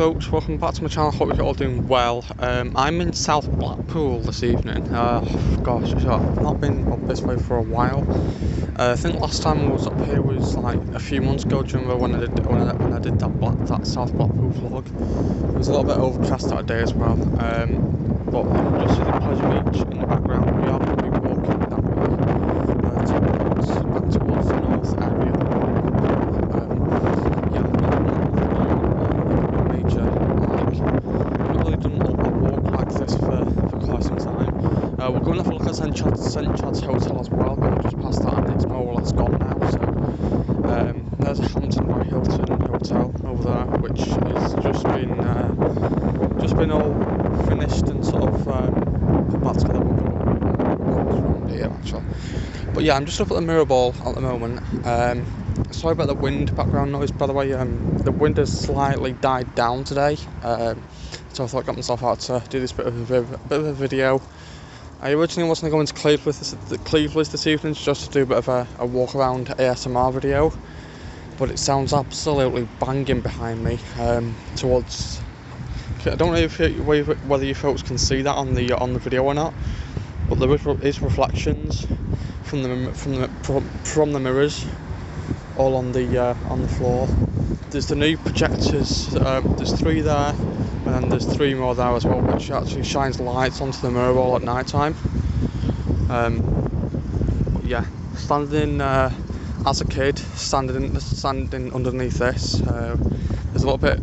folks, welcome back to my channel. Hope you're all doing well. I'm in South Blackpool this evening. Gosh, I've not been up this way for a while. I think last time I was up here was like a few months ago. Do you remember when I did that South Blackpool vlog? It was a little bit overcast that day as well. But you just see the pleasure beach in the background. We are going to be walking that way back towards the north area. We're going to have a look at St Chad's Hotel as well, but we're just past that and it's more or less gone now. So there's a Hampton by Hilton hotel over there, which has just been all finished and sort of put back together. Around here actually, but yeah, I'm just up at the Mirror Ball at the moment. Sorry about the wind background noise, by the way. The wind has slightly died down today, so I thought I'd get myself out to do this bit of a video. I originally wasn't going to Cleveland this evening just to do a bit of a walk around ASMR video, but it sounds absolutely banging behind me. Towards, I don't know whether you folks can see that on the video or not, but there is reflections from the mirrors all on the floor. There's the new projectors. There's 3 there. And then there's 3 more there as well, which actually shines lights onto the mirror wall at night time. Yeah, standing as a kid, standing underneath this, there's a little bit,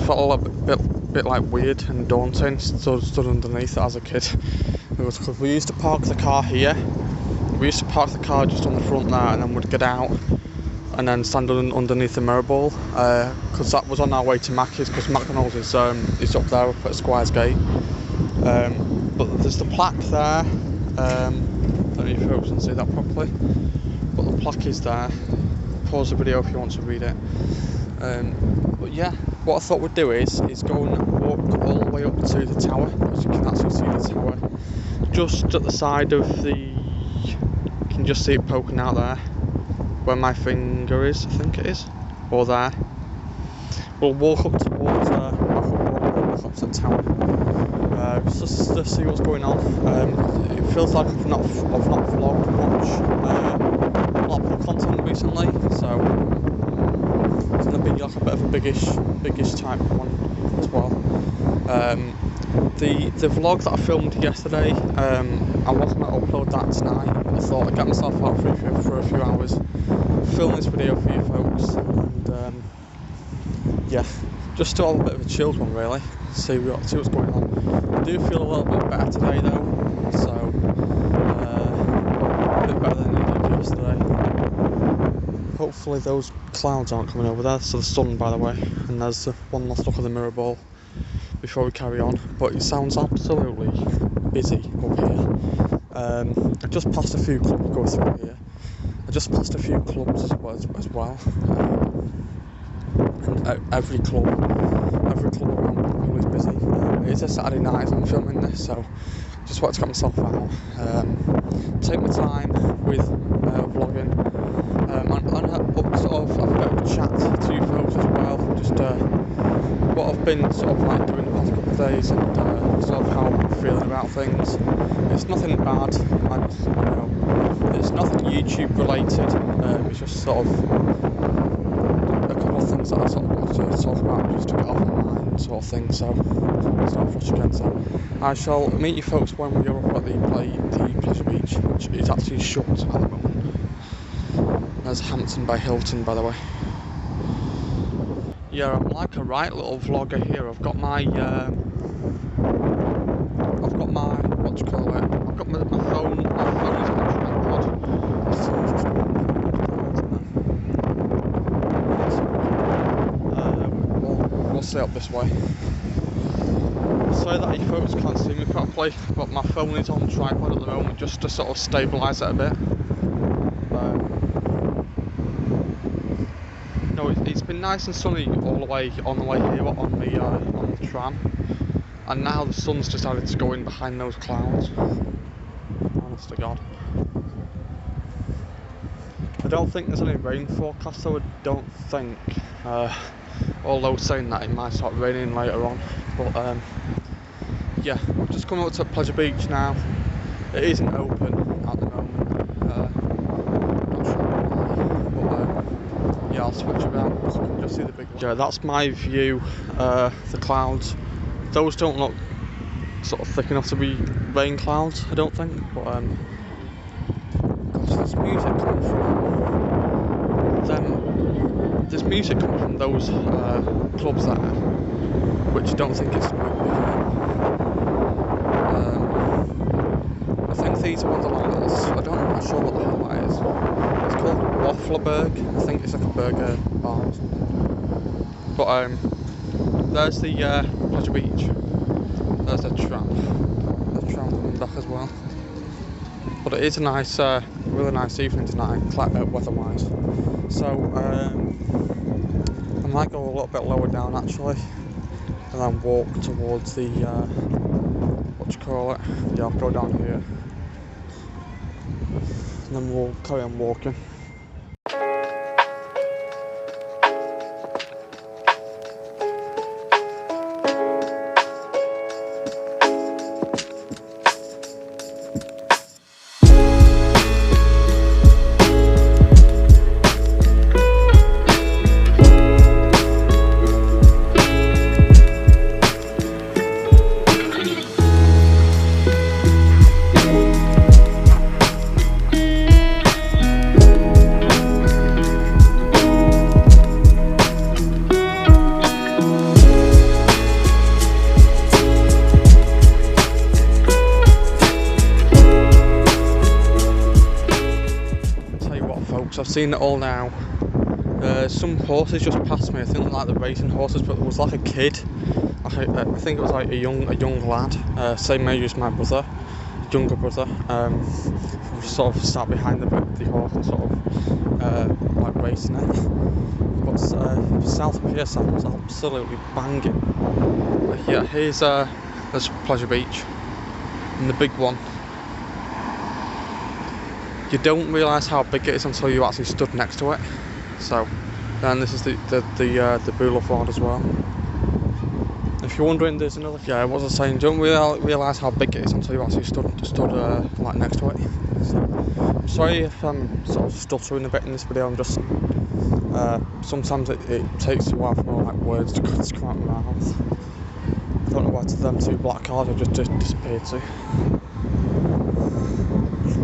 felt a little bit like weird and daunting. Stood underneath it as a kid. Because we used to park the car here. We used to park the car just on the front there, and then we'd get out and then stand underneath the mirror ball, because that was on our way to Mackey's, because McDonald's is up there up at Squires Gate. But there's the plaque there. Don't know if you folks can see that properly, but the plaque is there. Pause the video if you want to read it. But yeah, what I thought we'd do is go and walk all the way up to the tower, as you can actually see the tower just at the side of the. You can just see it poking out there, where my finger is, I think it is, or there. We'll walk up towards walk up to the tower, just to see what's going on. It feels like I've not vlogged much, not put content recently, so it's going to be like a bit of a biggish type one as well. The vlog that I filmed yesterday, I wasn't going to upload that tonight. I thought I'd get myself out for a few hours, film this video for you folks, and yeah, just to have a bit of a chilled one really, see what's going on. I do feel a little bit better today though, so a bit better than I did yesterday. Hopefully those clouds aren't coming over there. So the sun, by the way, and there's one last look at the mirror ball before we carry on. But it sounds absolutely busy up here. I just passed a few clubs going through here. I just passed a few clubs as well. And every club around Blackpool is busy. It's a Saturday night as I'm filming this, so just wanted to get myself out, take my time with vlogging, and sort of have a bit of a chat to you folks as well. Just what I've been sort of like doing the past couple of days, and sort of how I'm feeling about things. It's nothing bad, it's nothing YouTube related. It's just sort of a couple of things that I sort of want to talk about just to get off my mind, sort of thing. So start fresh again. So I shall meet you folks when we are up at the pleasure beach, which is actually shut at the moment. There's Hampton by Hilton, by the way. Yeah, I'm like a right little vlogger here. I've got my what do you call it? I've got my phone. My phone is on a tripod. We'll stay up this way. So that you folks can't see me properly, but my phone is on tripod at the moment just to sort of stabilise it a bit. No, it's been nice and sunny all the way on the way here on the tram, and now the sun's decided to go in behind those clouds. Honest to God. I don't think there's any rain forecast, so I don't think. although saying that it might start raining later on. But yeah, we've just come up to Pleasure Beach now. It isn't open at the moment. Not sure why, but yeah, I'll switch around so you can just see the big one. Yeah, that's my view. The clouds, those don't look sort of thick enough to be rain clouds, I don't think. But gosh, there's music coming from them. There's music coming from those clubs there, which I don't think is I think these are ones along this. I'm not sure what the hell that is. It's called Waffleberg. I think it's like a burger bar or something. But there's the Pleasure Beach. There's the tram. The tram coming back as well. But it is a nice, really nice evening tonight, weather-wise. So I might go a little bit lower down actually, and then walk towards the what you call it? Yeah, I'll go down here, and then we'll carry on walking. I've seen it all now. Some horses just passed me. I think like the racing horses, but there was like a kid. I think it was like a young lad, same age as my brother, younger brother. Sort of sat behind the horse and sort of like racing it. But South Pier sounds absolutely banging. Yeah, there's Pleasure Beach, and the big one. You don't realise how big it is until you actually stood next to it. So, and this is the boulevard as well. If you're wondering, there's another. Yeah, what was I saying? Don't realise how big it is until you actually stood like next to it. So, I'm sorry if I'm sort of stuttering a bit in this video. I'm just sometimes it takes a while for my like words to come out of my mouth. I don't know where them two black cars have just disappeared to.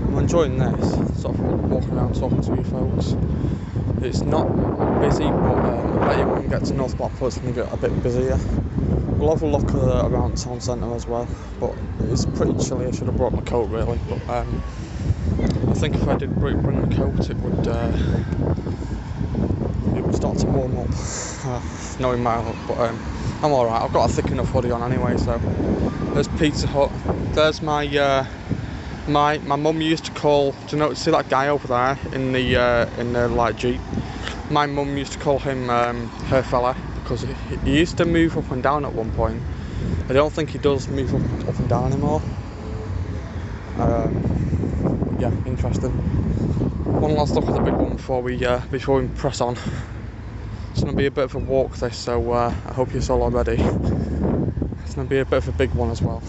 I'm enjoying this, sort of walking around talking to you folks. It's not busy, but I bet you when we get to North Blackpool it's going to get a bit busier. We'll have a look around town centre as well, but it's pretty chilly. I should have brought my coat really, but I think if I did bring my coat it would start to warm up, knowing my luck, but I'm alright. I've got a thick enough hoodie on anyway. So there's Pizza Hut. There's my my mum used to call, do you know, see that guy over there in the like Jeep? My mum used to call him her fella, because he used to move up and down at one point. I don't think he does move up and down anymore. Yeah, interesting. One last look at the big one before we press on. It's going to be a bit of a walk this, so I hope you're all ready. It's going to be a bit of a big one as well.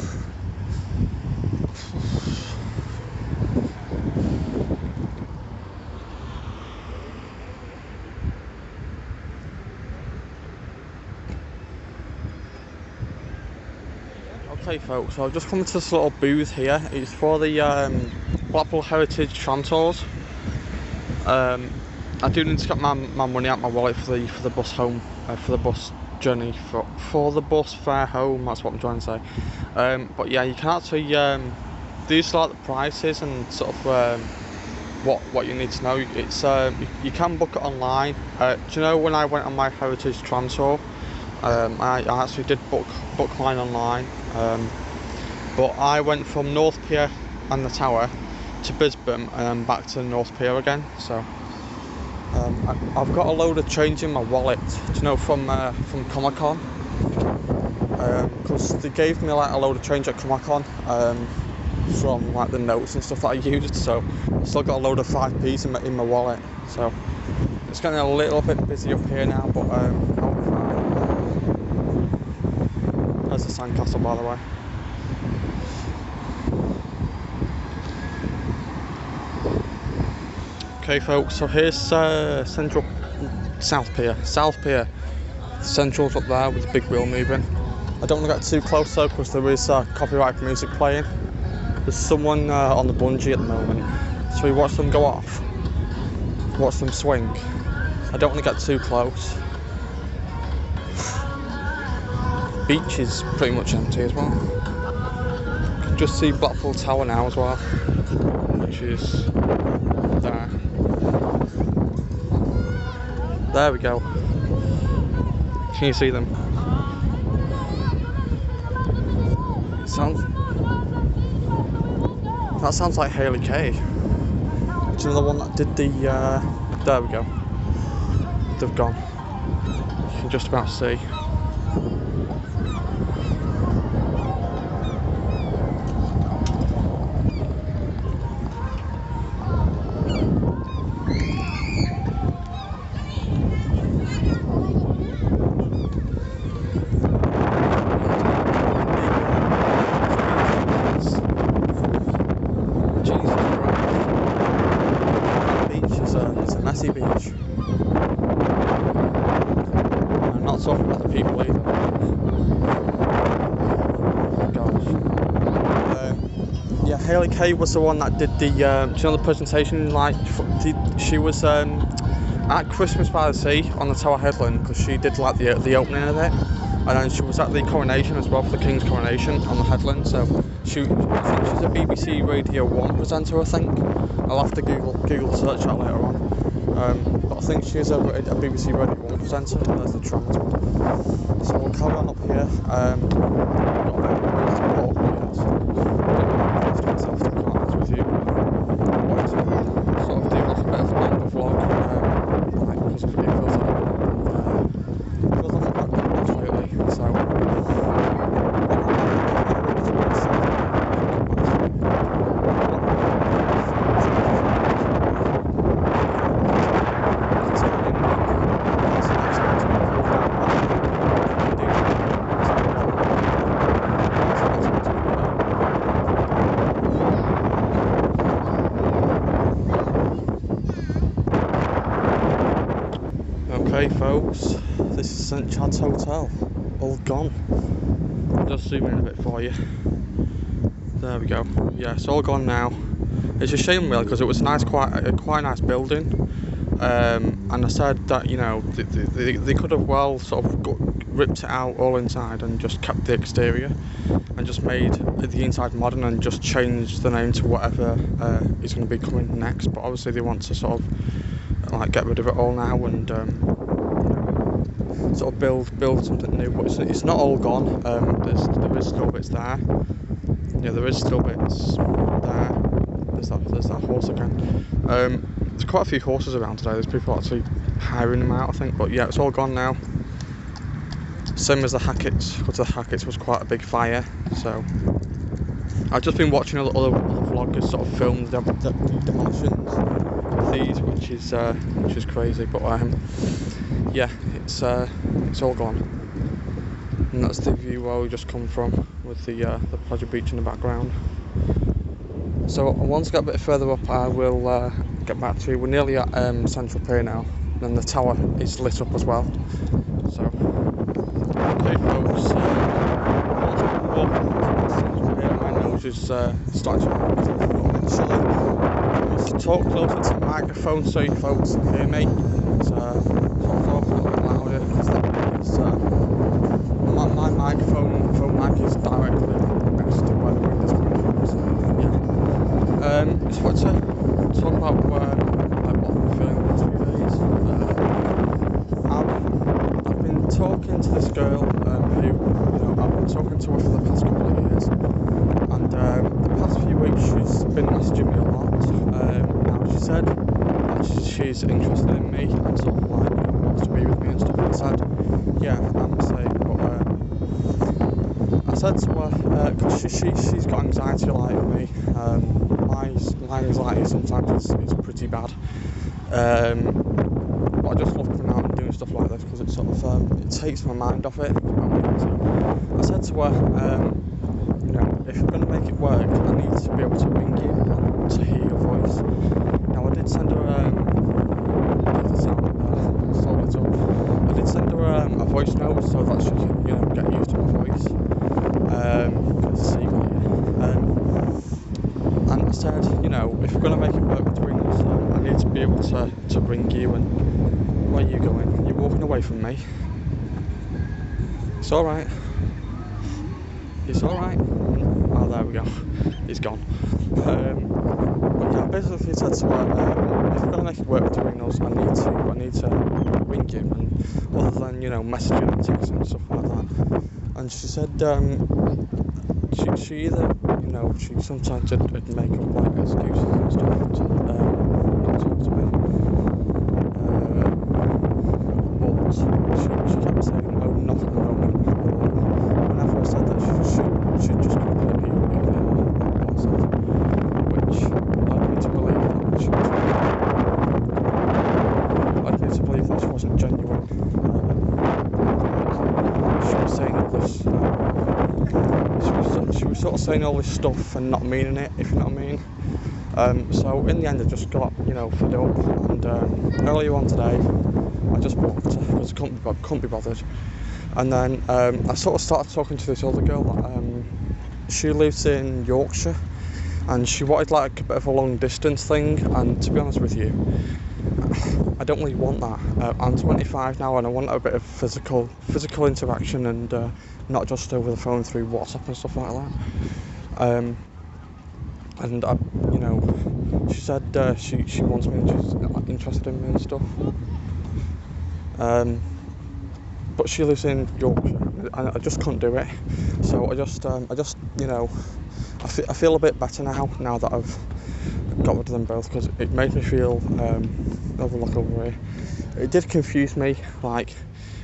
Okay folks, so I've just come to this little booth here. It's for the Blackpool Heritage Tram Tours. I do need to get my money out my wallet for the bus home, for the bus journey, for the bus fare home, that's what I'm trying to say. But yeah, you can actually, these are like the prices and sort of what you need to know. It's you can book it online. Do you know when I went on my Heritage Tram Tour, I actually did book mine online, but I went from North Pier and the Tower to Brisbane and back to North Pier again. So I've got a load of change in my wallet, do you know, from Comic Con, because they gave me like a load of change at Comic Con from like the notes and stuff that I used. So I've still got a load of 5p's in my wallet. So it's getting a little bit busy up here now, but I'll be fine. sandcastle, by the way. Okay folks, so here's Central South Pier. Central's up there with the big wheel moving. I don't want to get too close though because there is copyright music playing. There's someone on the bungee at the moment, so we watch them go off, watch them swing. I don't want to get too close. The beach is pretty much empty as well. You can just see Blackpool Tower now as well, which is there. There we go. Can you see them? That sounds like Haley K. Do you know the one that did the? There we go. They've gone. You can just about see. Messy beach. I'm not talking about the people either. Gosh. Yeah, Haley K was the one that did the. Do you know the presentation? Like, she was at Christmas by the Sea on the Tower Headland because she did like the opening of it, and then she was at the coronation as well for the King's coronation on the headland. So I think she's a BBC Radio 1 presenter. I think I'll have to Google search that later on. But I think she is a BBC Radio 1 presenter. There's the tram as well. So we'll carry on up here. Got a bit of ways to walk yet. Don't know myself to be quite honest with you. What is it? Sort of do like a bit of a longer vlog. Like, because it feels like I've not much lately. So okay folks, this is St Chad's Hotel, all gone. Just zoom in a bit for you. There we go. Yeah, it's all gone now. It's a shame really because it was quite a nice building. And I said that, you know, they could have well sort of ripped it out all inside and just kept the exterior and just made the inside modern and just changed the name to whatever is going to be coming next. But obviously they want to sort of like get rid of it all now and sort of build something new. But it's not all gone. There is still bits there. Yeah, there is still bits there. There's that horse again. There's quite a few horses around today. There's people actually hiring them out, I think. But yeah, it's all gone now. Same as the Hacketts, because the Hacketts was quite a big fire. So I've just been watching other vloggers sort of film the demolitions of these, which is crazy. But yeah, it's all gone. And that's the view where we just come from, with the pleasure beach in the background. So once I get a bit further up, I will get back to you. We're nearly at Central Pier now, and the tower is lit up as well. So, okay folks, my nose is starting to hurt. I need to talk closer to the microphone so you folks can hear me. So talk a little bit louder because my microphone mic is directly next to where the wind is coming from. So yeah. Just want to talk about what I've been feeling the last few days. I've been talking to this girl who, I've been talking to her for the past couple of years, and the past few weeks she's been messaging me a lot. Now she said that she's interested in me and sort of like wants to be with me and stuff. And I said, yeah, I'm the same, but I said to her, because she's got anxiety like me. My anxiety sometimes is pretty bad. But I just love coming out and doing stuff like this because it sort of it takes my mind off it. I said to her, you know, if you're going to make it work, I need to be able to ring you and to hear your voice. Now, I did send her, I did send her a voice note so that she can, you know, get used to my voice. And I said, you know, if we're going to make it work between us, I need to be able to ring you. And where are you going? You're walking away from me. It's alright. It's alright. Oh, there we go. He's gone. But yeah, I basically said to her, if we're going to make it work between us, I need to ring you, and other than, you know, messaging and texting and stuff like that. And she said, she either, you know, she sometimes would make up like excuses and stuff to not talk to me. But she kept saying, oh, not at the moment. Or whenever I said that, she'd just completely ignore what I said, which led me to believe that she wasn't genuine. She was saying all this. She was sort of saying all this stuff and not meaning it, if you know what I mean. So in the end, I just got, you know, fed up. And earlier on today, I just walked because I couldn't be bothered. And then I sort of started talking to this other girl. She lives in Yorkshire, and she wanted like a bit of a long distance thing. And to be honest with you, I don't really want that. I'm 25 now, and I want a bit of physical interaction, and not just over the phone through WhatsApp and stuff like that. And I, you know, she said she wants me, and she's interested in me and stuff. But she lives in Yorkshire, and I just couldn't do it. So I just, you know, I feel a bit better now that I've got rid of them both, because it made me feel over here. It did confuse me, like,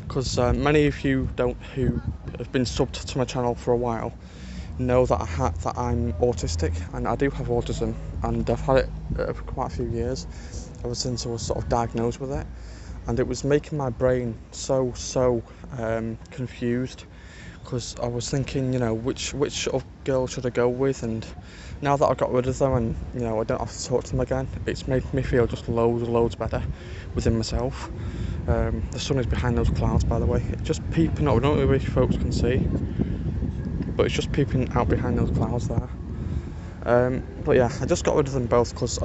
because many of you who have been subbed to my channel for a while know that I'm autistic, and I do have autism, and I've had it for quite a few years, ever since I was sort of diagnosed with it, and it was making my brain so confused, because I was thinking, you know, which sort of girl should I go with, and now that I've got rid of them and, you know, I don't have to talk to them again, it's made me feel just loads better within myself. The sun is behind those clouds, by the way. It's just peeping out. I don't know if you folks can see, but it's just peeping out behind those clouds there. But yeah, I just got rid of them both because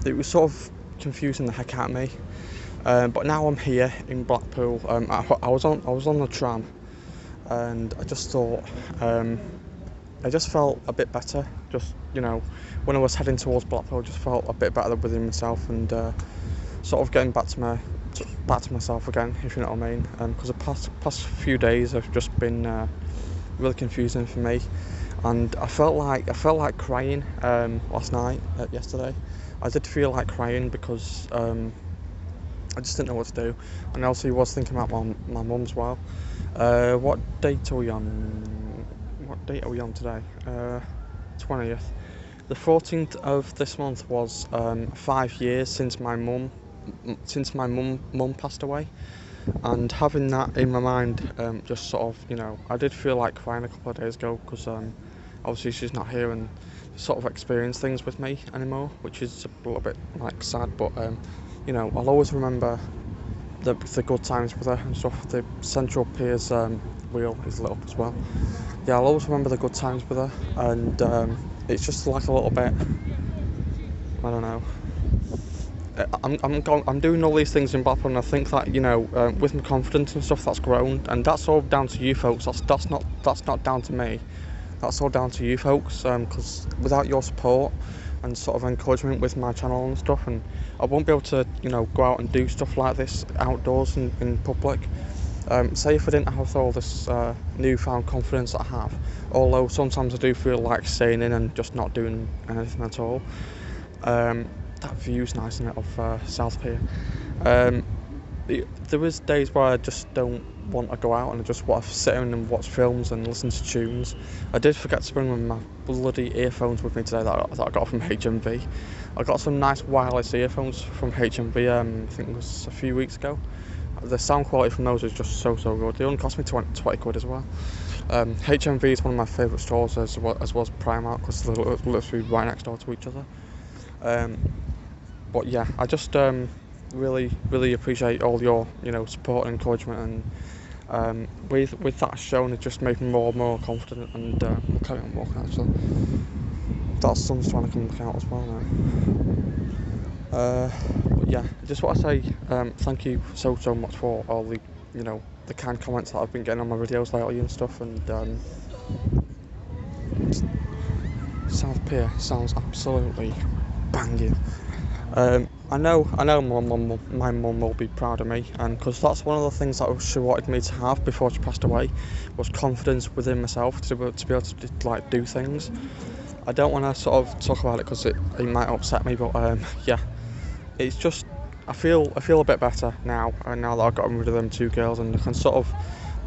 it was sort of confusing the heck out of me. But now I'm here in Blackpool. I was on the tram, and I just thought, I just felt a bit better. Just, you know, when I was heading towards Blackpool, I just felt a bit better within myself, and sort of getting back to myself again, if you know what I mean. Because the past few days have just been really confusing for me, and I felt like crying yesterday. I did feel like crying because I just didn't know what to do, and also I was thinking about my mum as well. What date are we on? What date are we on today? 20th. The 14th of this month was 5 years since my mum passed away, and having that in my mind, just sort of, you know, I did feel like crying a couple of days ago, because obviously she's not here and sort of experience things with me anymore, which is a little bit like sad, but you know, I'll always remember the good times with her and stuff. The Central Piers wheel is lit up as well. Yeah, I'll always remember the good times with her, and it's just like a little bit, I don't know. I'm doing all these things in Blackpool, and I think that, you know, with my confidence and stuff, that's grown, and that's all down to you folks. That's not down to me. That's all down to you folks, because without your support and sort of encouragement with my channel and stuff, and I won't be able to, you know, go out and do stuff like this outdoors and in public. Say if I didn't have all this newfound confidence that I have, although sometimes I do feel like staying in and just not doing anything at all. That view's nice, isn't it, of South Pier. There was days where I just don't want to go out, and I just want to sit in and watch films and listen to tunes. I did forget to bring my bloody earphones with me today that I got from HMV. I got some nice wireless earphones from HMV, I think it was a few weeks ago, The sound quality from those is just so good. They only cost me 20 quid as well. HMV is one of my favourite stores as well as Primark, because they're literally right next door to each other. But yeah, I just really appreciate all your support and encouragement, and with that shown, it just made me more and more confident, and I'm carrying on walking actually. That sun's trying to come back out as well now. But yeah, I just want to say thank you so much for all the the kind comments that I've been getting on my videos lately and stuff, and South Pier sounds absolutely banging. I know my mum will be proud of me, and because that's one of the things that she wanted me to have before she passed away, was confidence within myself to be able to like do things. I don't want to sort of talk about it because it might upset me, but yeah, it's just I feel a bit better now, now that I've gotten rid of them 2 girls, and I can sort of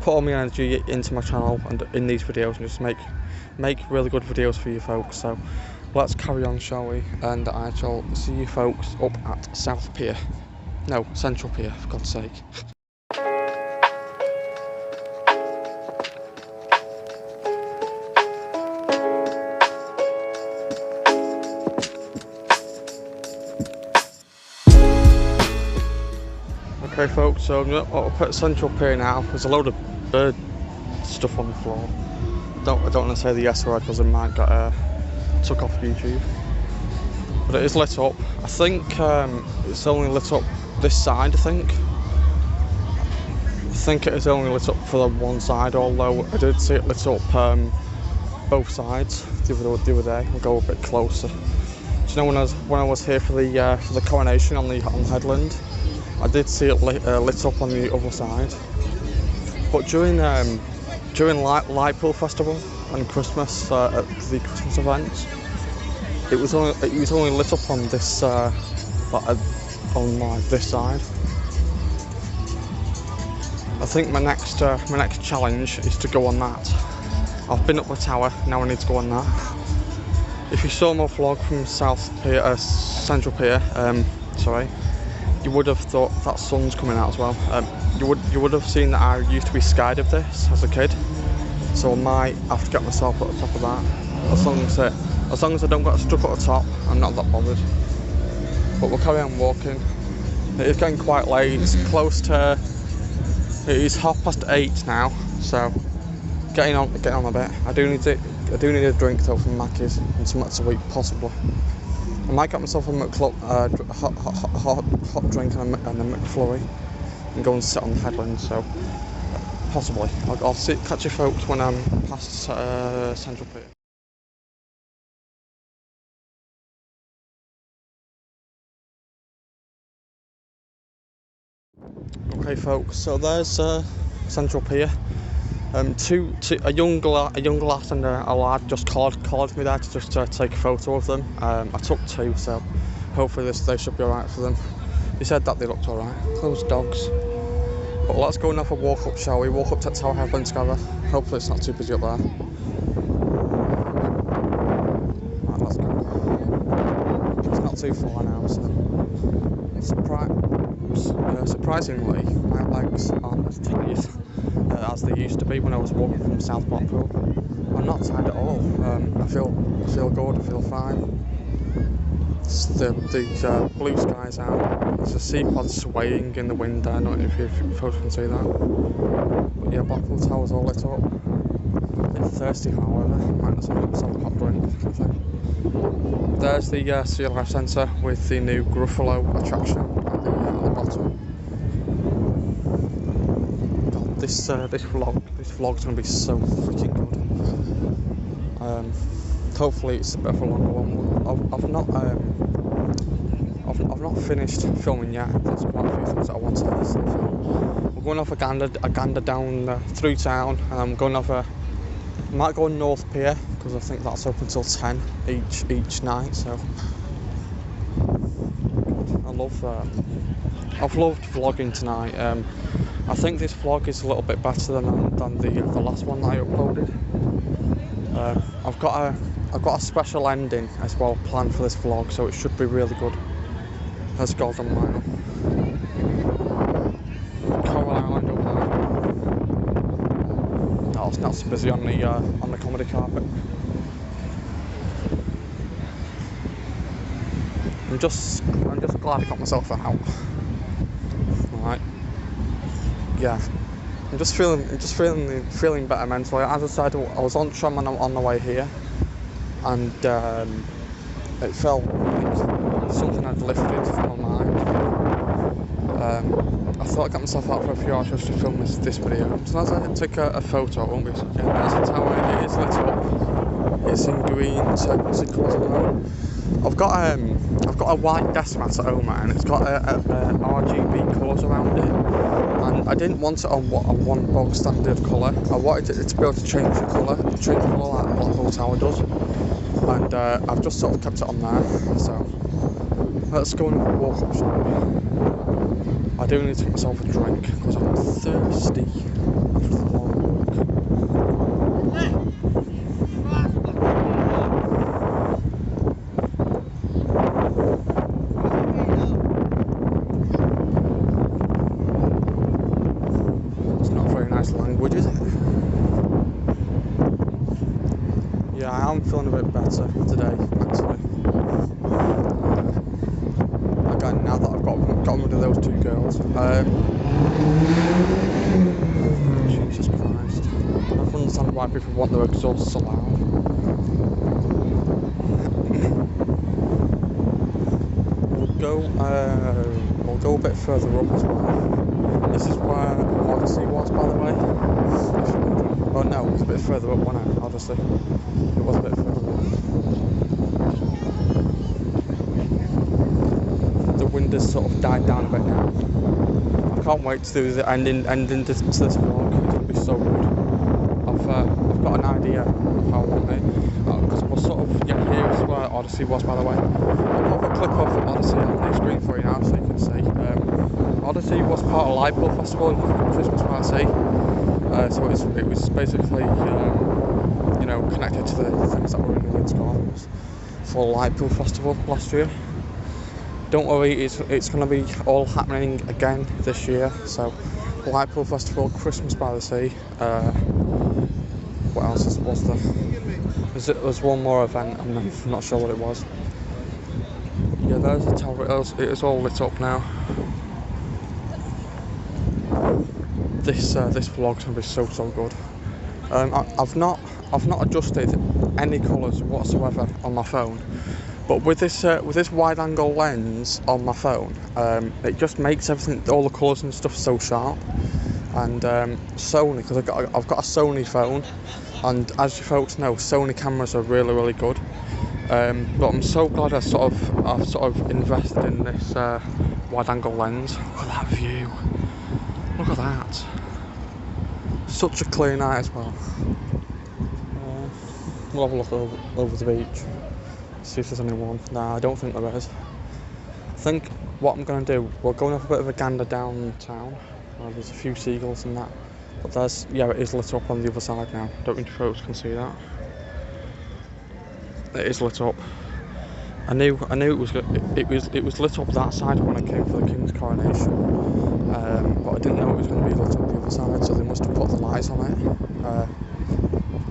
put all my energy into my channel and in these videos, and just make really good videos for you folks. So let's carry on, shall we? And I shall see you folks up at South Pier. No, Central Pier, for God's sake. Okay folks, so I'm up at Central Pier now. There's a load of bird stuff on the floor. I don't want to say the S word because it might get took off YouTube. But it is lit up. I think it's only lit up this side, I think it is only lit up for the one side, although I did see it lit up both sides the other day. We'll go a bit closer. Do you know when I was here for the coronation on the headland, I did see it lit up on the other side. But during Blackpool Festival and Christmas at the Christmas events, it was only lit up on this on this side. I think my next challenge is to go on that. I've been up the tower, now I need to go on that. If you saw my vlog from Central Pier, sorry, you would have thought that sun's coming out as well. You would have seen that I used to be scared of this as a kid, so I might have to get myself at the top of that. As long as I don't get stuck at the top, I'm not that bothered. But we'll carry on walking. It is getting quite late. It's close to. It is 8:30 now, so getting on a bit. I do need a drink though from Mackey's and something to eat, possibly. I might get myself a hot drink and a McFlurry and go and sit on the headland. So possibly I'll catch you folks when I'm past Central Pier. Okay folks, so there's Central Pier. A young lass and a lad just called me there to just take a photo of them. I took 2, so hopefully they should be alright for them. He said that they looked alright. Those dogs. But let's go and have a walk up, shall we? Walk up to Tower Headland together. Hopefully it's not too busy up there. Right, let's go. It's not too far now, so surprisingly, my legs aren't as tired as they used to be when I was walking from South Blackpool. I'm not tired at all. I feel good. I feel fine. The blue sky's out. There's a sea pod swaying in the wind there. I don't know if you folks can see that. But yeah, Blackpool Tower's all lit up. I'm thirsty, however. Might as well have a hot drink. I think. There's the Sea Life Centre with the new Gruffalo attraction at the bottom. God, this vlog's gonna be so freaking good. Hopefully it's a bit of a longer one. I've not finished filming yet. There's quite a few things that I want to film. We're going off a gander down through town, and I'm going off I might go on North Pier because I think that's open till 10 each night. So I've loved vlogging tonight. I think this vlog is a little bit better than the last one that I uploaded. I've got a special ending as well planned for this vlog, so it should be really good. There's Golden Mile. not so busy on the comedy carpet. I'm just glad I got myself out. Right. Yeah. I'm just feeling better mentally. As I said, I was on tram on the way here, and it felt like something had lifted from my mind. I thought I'd get myself out for a few hours just to film this video. So as I take a photo, it won't be so good. There's the tower. It is lit up. It's in green, turquoise colours at the moment. I've got a white desk mat at home, and it's got a RGB colours around it. And I didn't want it on one bog standard colour. I wanted it to be able to change the colour like Blackpool Tower does. And I've just sort of kept it on there. So let's go and walk up, shall we? I do need to get myself a drink because I'm thirsty after the long walk. It's not very nice language, is it? Yeah, I am feeling a bit better today, mentally. Again, now that I've got rid of those two girls. Jesus Christ. I don't understand why people want their exhausts so loud. We'll go a bit further up as well. This is where Odyssey was, by the way. Well, no, it was a bit further up, wasn't it? Odyssey. It was a bit further up. The wind has sort of died down a bit now. I can't wait to do the ending to this vlog. It's going to be so good. I've got an idea of how I want it. Because we're sort of, here is where Odyssey was, by the way. I'll put a clip of Odyssey on the screen for you now so you can see. Odyssey was part of Liverpool Festival, Christmas party. So it was basically, connected to the things that were in the Leeds Gardens for Liverpool Festival last year. Don't worry, it's going to be all happening again this year. So, Liverpool Festival, Christmas by the Sea. What else was there? There's one more event, and I'm not sure what it was. Yeah, there's the tower. It is all lit up now. This vlog's going to be so good. I've not adjusted any colours whatsoever on my phone. But with this wide-angle lens on my phone, it just makes everything, all the colours and stuff, so sharp. And Sony, because I've got a Sony phone, and as you folks know, Sony cameras are really good. But I'm so glad I've sort of invested in this wide-angle lens. Look at that view. Look at that. Such a clear night as well. We'll have a look over the beach. See if there's anyone. Nah, I don't think there is. I think what I'm going to do, we're going to have a bit of a gander downtown. There's a few seagulls and that. But it is lit up on the other side now. Don't think you folks can see that. It is lit up. I knew it was lit up that side when I came for the King's coronation. But I didn't know it was going to be lit up the other side, so they must have put the lights on it.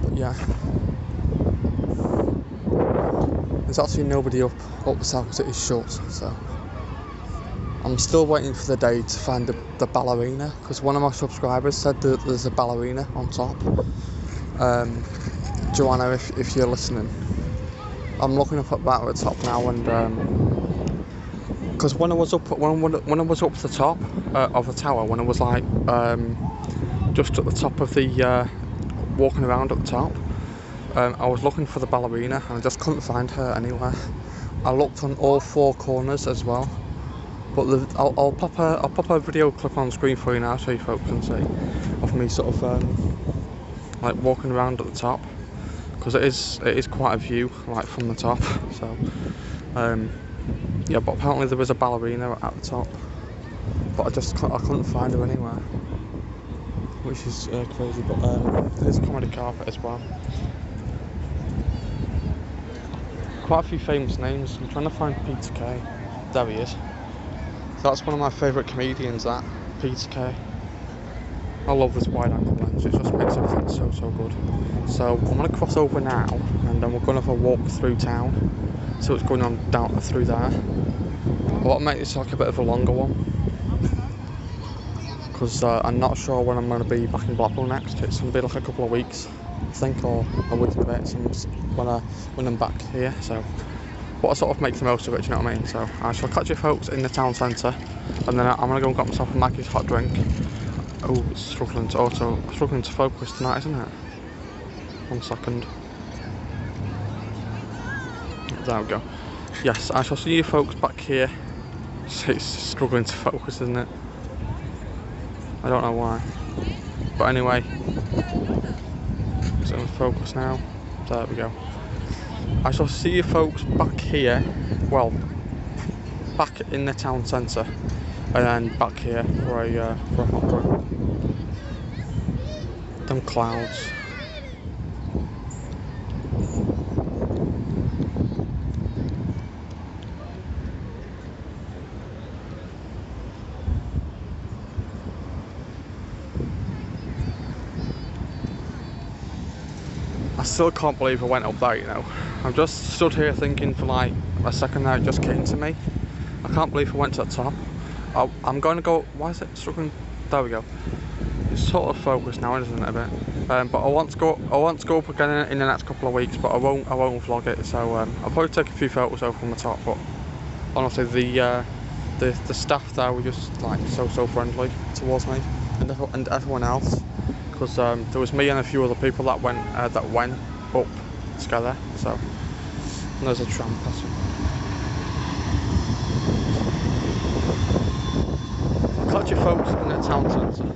But yeah. There's actually nobody up the south because it is shut, so I'm still waiting for the day to find the ballerina, because one of my subscribers said that there's a ballerina on top. Joanna, if you're listening, I'm looking up at that at the top now, and because when I was up the top of the tower, when I was like just at the top of the walking around at the top. I was looking for the ballerina and I just couldn't find her anywhere. I looked on all four corners as well, but I'll pop a video clip on the screen for you now so you folks can see of me sort of like walking around at the top, because it is quite a view like from the top. So yeah, but apparently there was a ballerina at the top, but I couldn't find her anywhere, which is crazy. But there's a comedy carpet as well. Quite a few famous names. I'm trying to find Peter Kay. There he is. That's one of my favourite comedians, that Peter Kay. I love this wide angle lens, it just makes everything so good. So I'm going to cross over now and then we're going to have a walk through town, see what's going on down through there. I want to make this like a bit of a longer one because I'm not sure when I'm going to be back in Blackpool next. It's going to be like a couple of weeks, I think, or a week and a bit when I'm back here. So what I sort of make the most of it, do you know what I mean? So I shall catch you folks in the town centre and then I'm going to go and get myself a Maggie's hot drink. Oh, it's struggling to focus tonight, isn't it? 1 second. There we go. Yes, I shall see you folks back here. It's struggling to focus, isn't it? I don't know why. But anyway, it's in focus now. There we go. I shall see you folks back here. Well, back in the town centre, and then back here for a hot drink. Them clouds. I still can't believe I went up there, you know. I've just stood here thinking for like a second there, it just came to me. I can't believe I went to the top. I'm going to go, why is it struggling? There we go. It's sort of focused now, isn't it, a bit? But I want to go up again in the next couple of weeks, but I won't vlog it. So I'll probably take a few photos over from the top. But honestly, the staff there were just like so friendly towards me and everyone else. Because there was me and a few other people that went up together. So and there's a tram passing. I'll catch you folks in the town centre.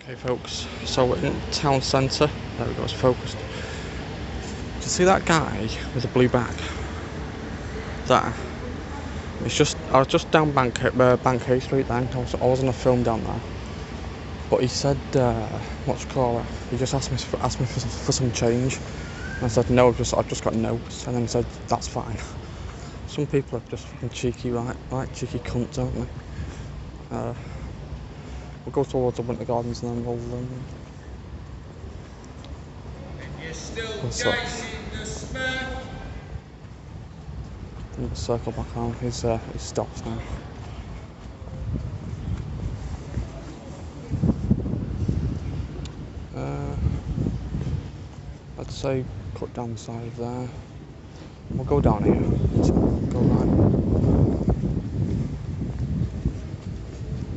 Okay folks, so we're in town centre. There we go, it's focused. You can see that guy with the blue bag? There. I was just down Bank Hay Street then. I was on a film down there. But he said, he just asked me for some change. And I said no, I've just got notes. And then he said, that's fine. Some people are just fucking cheeky, right cheeky cunts, aren't they? We'll go towards the Winter Gardens and then we'll circle back on. He stops now. I'd say cut down the side of there. We'll go down here. So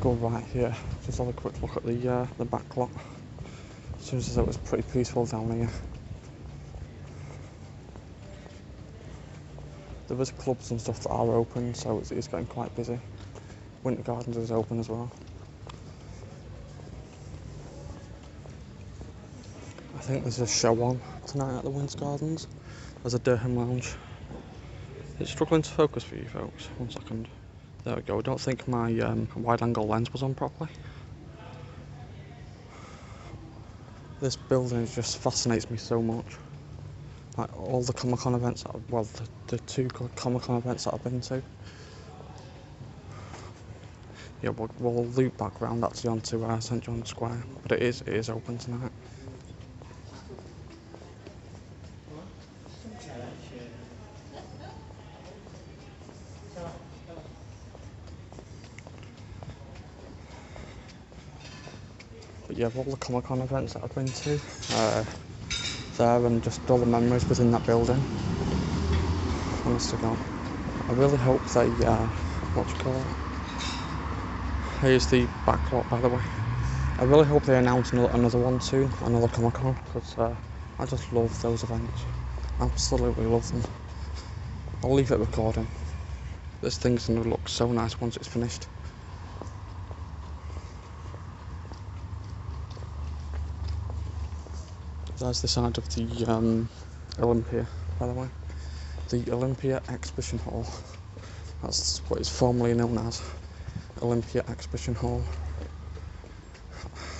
go right here. Just have a quick look at the back lot. Seems as though it was pretty peaceful down here. There is clubs and stuff that are open, so it's getting quite busy. Winter Gardens is open as well. I think there's a show on tonight at the Winter Gardens. There's a Durham Lounge. It's struggling to focus for you folks. 1 second. There we go. I don't think my wide angle lens was on properly. This building just fascinates me so much. Like all the Comic-Con events, the two Comic-Con events that I've been to. Yeah, we'll loop back round actually onto St John's Square, but it is open tonight. But yeah, all the Comic-Con events that I've been to, there, and just all the memories within that building. Honest to God. I really hope they, here's the back lot, by the way. I really hope they announce another one soon, another Comic-Con, because I just love those events. Absolutely love them. I'll leave it recording. This thing's going to look so nice once it's finished. There's the side of the Olympia, by the way. The Olympia Exhibition Hall. That's what it's formerly known as. Olympia Exhibition Hall.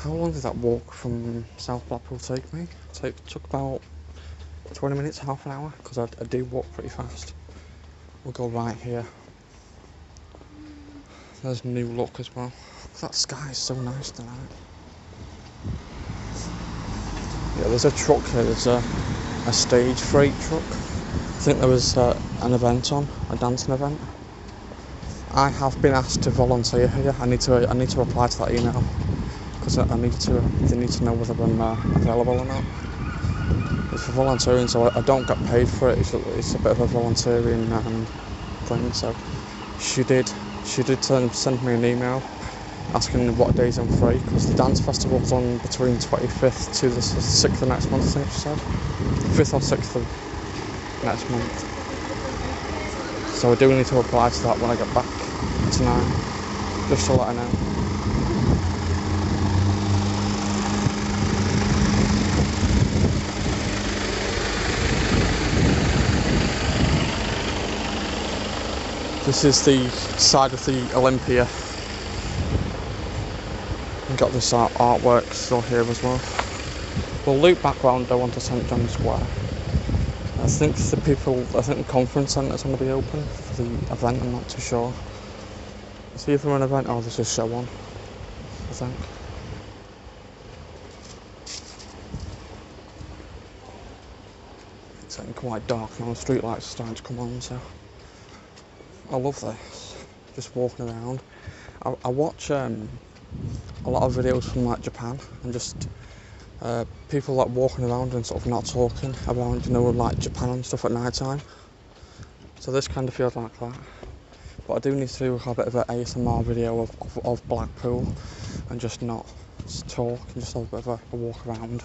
How long did that walk from South Blackpool take me? It took about 20 minutes, half an hour, because I do walk pretty fast. We'll go right here. There's New Look as well. That sky is so nice tonight. Yeah, there's a truck here. There's a stage freight truck. I think there was an event on, a dancing event. I have been asked to volunteer here. I need to reply to that email because they need to know whether I'm available or not. It's for volunteering, so I don't get paid for it. It's a bit of a volunteering thing. So she did send me an email asking what days I'm free, because the dance festival's on between 25th to the 6th of next month, I think she said. 5th or 6th of next month. So I do need to reply to that when I get back tonight, just to let her know. This is the side of the Olympia. We've got this artwork still here as well. We'll loop back round though onto St John's Square. I think the conference centre's going to be open for the event, I'm not too sure. It's either an event or there's a show on, I think. It's getting quite dark now, the street lights are starting to come on, so I love this, just walking around. I watch a lot of videos from like Japan, and just people like walking around and sort of not talking around, like Japan and stuff at night time. So this kind of feels like that. But I do need to do a bit of an ASMR video of Blackpool and just not talk and just have a bit of a walk around.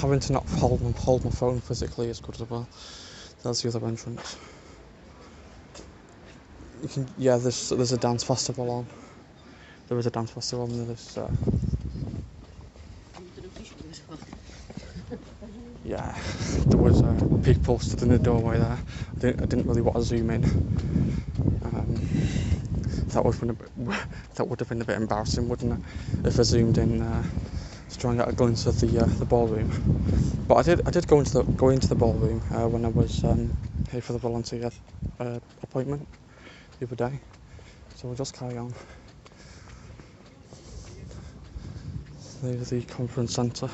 Having to not hold my phone physically is good as well. There's the other entrance. There's a dance festival on. There is a dance festival on this. Yeah, there was people stood in the doorway there. I didn't really want to zoom in. That would have been a bit embarrassing, wouldn't it, if I zoomed in to try and get a glimpse of the ballroom. But I did go into the ballroom when I was here for the volunteer appointment the other day. So we'll just carry on. There's the conference centre.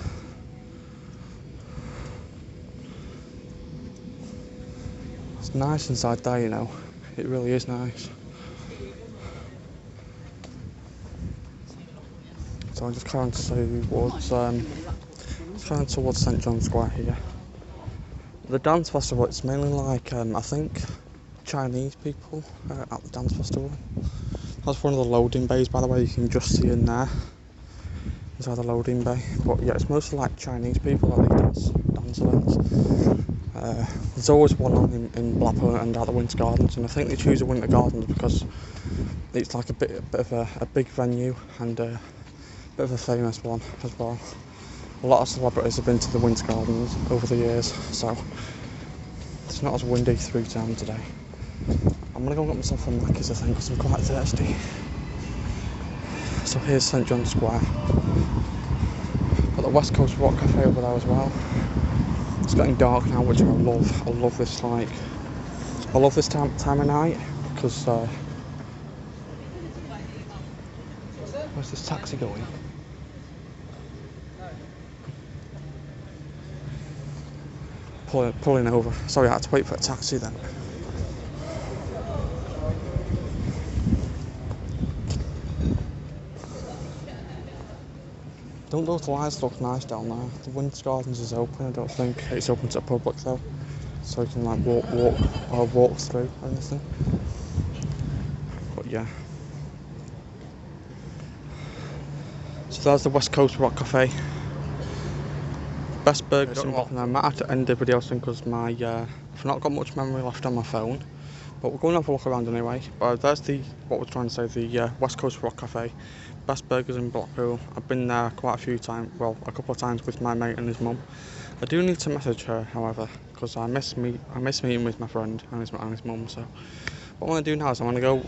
It's nice inside there, It really is nice. So I'm just carrying towards St John's Square here. The dance festival, it's mainly like I think Chinese people at the dance festival. That's one of the loading bays, by the way. You can just see in there inside the loading bay. But yeah, it's mostly like Chinese people at these dance events. There's always one on in Blackpool and at the Winter Gardens, and I think they choose the Winter Gardens because it's like a bit of a big venue and a bit of a famous one as well. A lot of celebrities have been to the Winter Gardens over the years, so it's not as windy through town today. I'm going to go and get myself a Macca's, I think, because I'm quite thirsty. So here's St John's Square. Got the West Coast Rock Cafe over there as well. It's getting dark now, which I love. I love this time of night, because where's this taxi going? Pulling over. Sorry, I had to wait for a taxi then. Don't those lights look nice down there? The Winter Gardens is open. I don't think it's open to the public though, so you can like walk through or anything. But yeah. So there's the West Coast Rock Cafe. Best burgers in Blackpool. I might have to end the video soon because I've not got much memory left on my phone. But we're going to have a look around anyway. But there's what we're trying to say, the West Coast Rock Cafe. Best burgers in Blackpool. I've been there quite a few times, well, a couple of times with my mate and his mum. I do need to message her, however, because I miss meeting with my friend and his mum. So what I'm going to do now is I'm going to go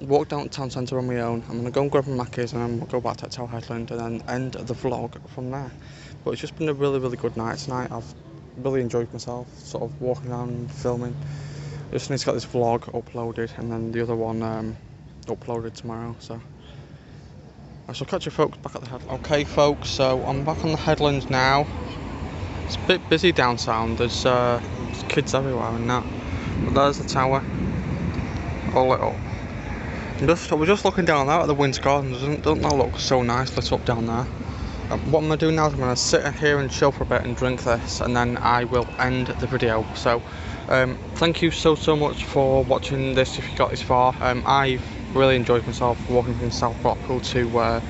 walk down to town centre on my own. I'm going to go and grab my Macca's and then we'll go back to Tower Headland and then end the vlog from there. But it's just been a really, really good night tonight. I've really enjoyed myself, sort of walking around and filming. Just need to get this vlog uploaded and then the other one uploaded tomorrow. So I shall catch you folks back at the headland. Okay folks, so I'm back on the headland now. It's a bit busy downtown. There's kids everywhere and that. But there's the tower. All lit up. We're just looking down there at the Winter Gardens. Doesn't that look so nice lit up down there? What I'm going to do now is I'm going to sit here and chill for a bit and drink this, and then I will end the video. So thank you so much for watching this if you got this far. I've really enjoyed myself walking from South Blackpool to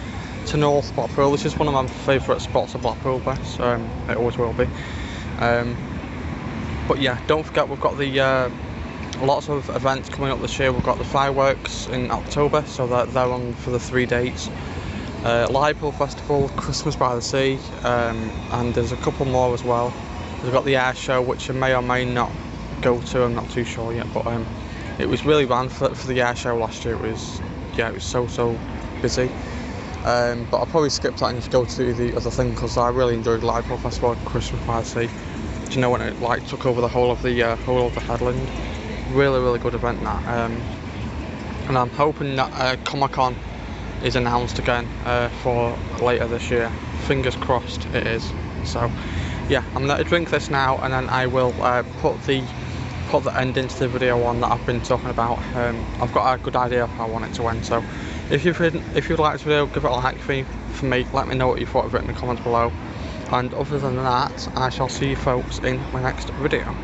North Blackpool. This is one of my favourite spots of Blackpool, Bess. It always will be. But yeah, don't forget we've got the lots of events coming up this year. We've got the fireworks in October, so they're on for the 3 dates. Liverpool Festival, Christmas by the Sea, and there's a couple more as well. We've got the air show, which I may or may not go to. I'm not too sure yet, but it was really ran for the air show last year. It was so busy. But I'll probably skip that and just go to the other thing because I really enjoyed Liverpool Festival and Christmas by the Sea. Do you know when it like took over the whole of the headland? Really good event that. And I'm hoping that Comic-Con is announced again for later this year. Fingers crossed it is. So yeah, I'm going to drink this now and then I will put the ending to the video on that I've been talking about. I've got a good idea of how I want it to end. So if you like this video, give it a like for me. Let me know what you thought of it in the comments below. And other than that, I shall see you folks in my next video.